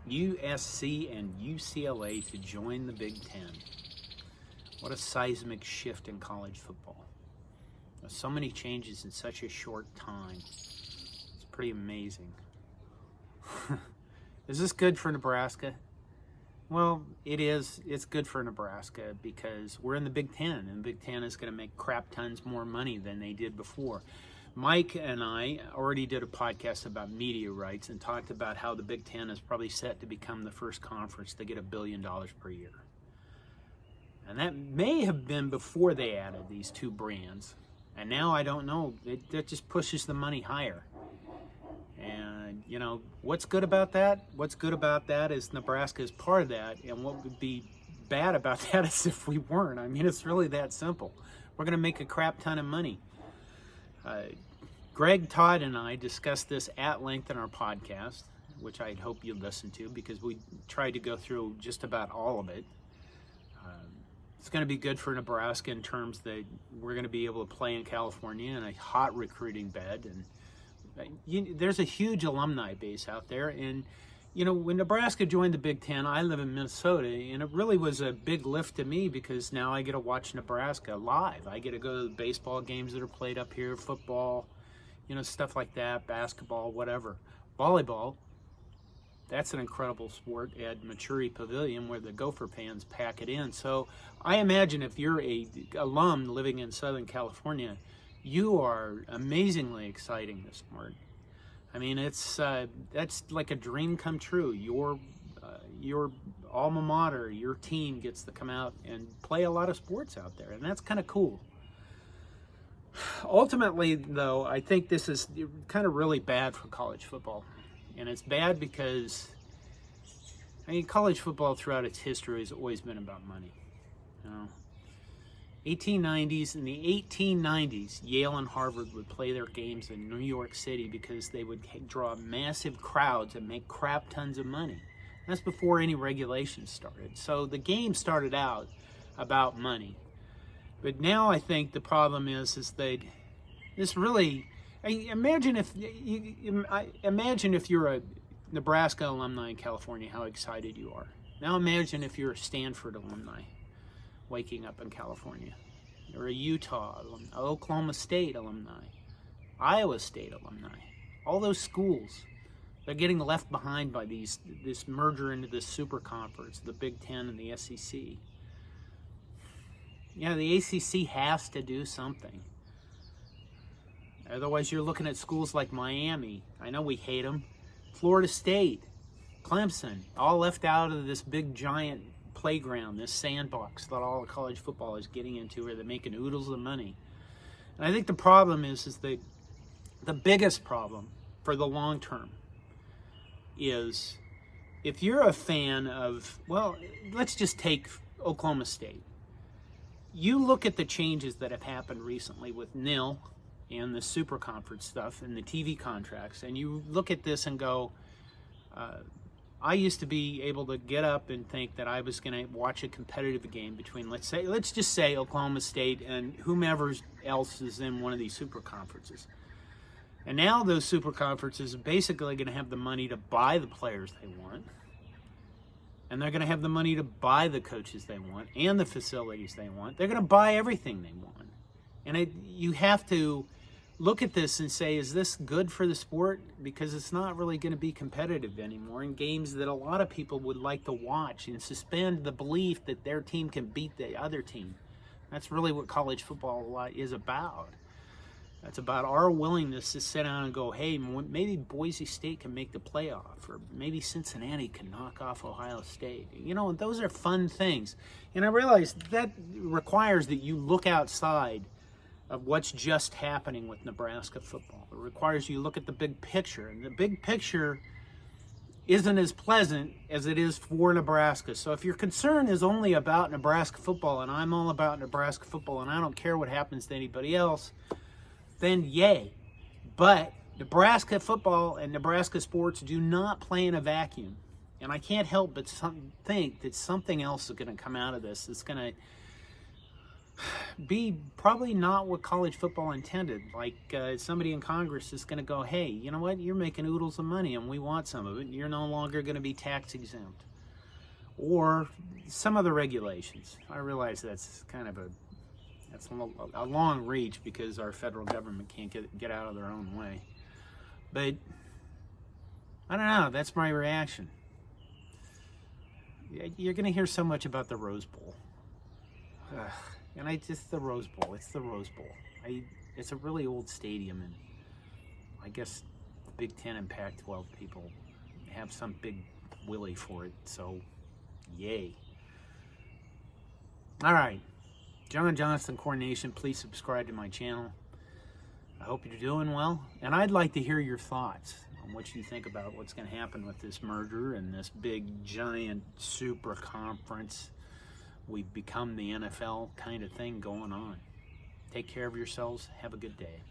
USC and UCLA to join the Big Ten. What a seismic shift in college football. So many changes in such a short time. It's pretty amazing. Is this good for Nebraska? Well, it is. It's good for Nebraska because we're in the Big Ten, and the Big Ten is going to make crap tons more money than they did before. Mike and I already did a podcast about media rights and talked about how the Big Ten is probably set to become the first conference to get $1 billion per year. And that may have been before they added these two brands. And now I don't know. That just pushes the money higher. And, you know, what's good about that? What's good about that is Nebraska is part of that. And what would be bad about that is if we weren't. I mean, it's really that simple. We're going to make a crap ton of money. Greg, Todd, and I discussed this at length in our podcast, which I hope you listen to because we tried to go through just about all of it. It's going to be good for Nebraska in terms that we're going to be able to play in California in a hot recruiting bed. And there's a huge alumni base out there. And, you know, when Nebraska joined the Big Ten, I live in Minnesota, and it really was a big lift to me because now I get to watch Nebraska live. I get to go to the baseball games that are played up here, football, you know, stuff like that, basketball, whatever. Volleyball, that's an incredible sport at Maturi Pavilion where the Gopher fans pack it in. So I imagine if you're a alum living in Southern California, you are amazingly exciting this sport. I mean, it's that's like a dream come true. Your alma mater, your team gets to come out and play a lot of sports out there, and that's kind of cool. Ultimately, though, I think this is kind of really bad for college football. And it's bad because, I mean, college football throughout its history has always been about money. You know, 1890s, in the 1890s, Yale and Harvard would play their games in New York City because they would draw massive crowds and make crap tons of money. That's before any regulations started. So the game started out about money. But now I think the problem is that this really... Imagine if you're a Nebraska alumni in California, how excited you are. Now imagine if you're a Stanford alumni waking up in California, or a Utah alumni, Oklahoma State alumni, Iowa State alumni. All those schools, they're getting left behind by this merger into this super conference, the Big Ten and the SEC. Yeah, the ACC has to do something. Otherwise, you're looking at schools like Miami. I know we hate them. Florida State, Clemson, all left out of this big giant playground, this sandbox that all of college football is getting into where they're making oodles of money. And I think the problem is that the biggest problem for the long term is if you're a fan of, well, let's just take Oklahoma State. You look at the changes that have happened recently with NIL, and the super conference stuff and the TV contracts, and you look at this and go, I used to be able to get up and think that I was going to watch a competitive game between, let's just say Oklahoma State and whomever else is in one of these super conferences. And now those super conferences are basically going to have the money to buy the players they want, and they're going to have the money to buy the coaches they want and the facilities they want. They're going to buy everything they want. And you have to look at this and say, is this good for the sport? Because it's not really going to be competitive anymore in games that a lot of people would like to watch and suspend the belief that their team can beat the other team. That's really what college football is about. That's about our willingness to sit down and go, hey, maybe Boise State can make the playoff, or maybe Cincinnati can knock off Ohio State. You know, those are fun things. And I realize that requires that you look outside of what's just happening with Nebraska football. It requires you look at the big picture, and the big picture isn't as pleasant as it is for Nebraska. So if your concern is only about Nebraska football, and I'm all about Nebraska football, and I don't care what happens to anybody else, then yay. But Nebraska football and Nebraska sports do not play in a vacuum. And I can't help but think that something else is going to come out of this. It's going to be probably not what college football intended. Like somebody in Congress is going to go, hey, you know what? You're making oodles of money and we want some of it. You're no longer going to be tax exempt. Or some other regulations. I realize that's kind of a long reach because our federal government can't get out of their own way. But I don't know. That's my reaction. You're going to hear so much about the Rose Bowl. And the Rose Bowl. It's the Rose Bowl. It's a really old stadium, and I guess the Big Ten and Pac-12 people have some big willy for it. So, yay. All right. John Johnston Coronation, please subscribe to my channel. I hope you're doing well. And I'd like to hear your thoughts on what you think about what's going to happen with this merger and this big, giant, super conference. We've become the NFL kind of thing going on. Take care of yourselves. Have a good day.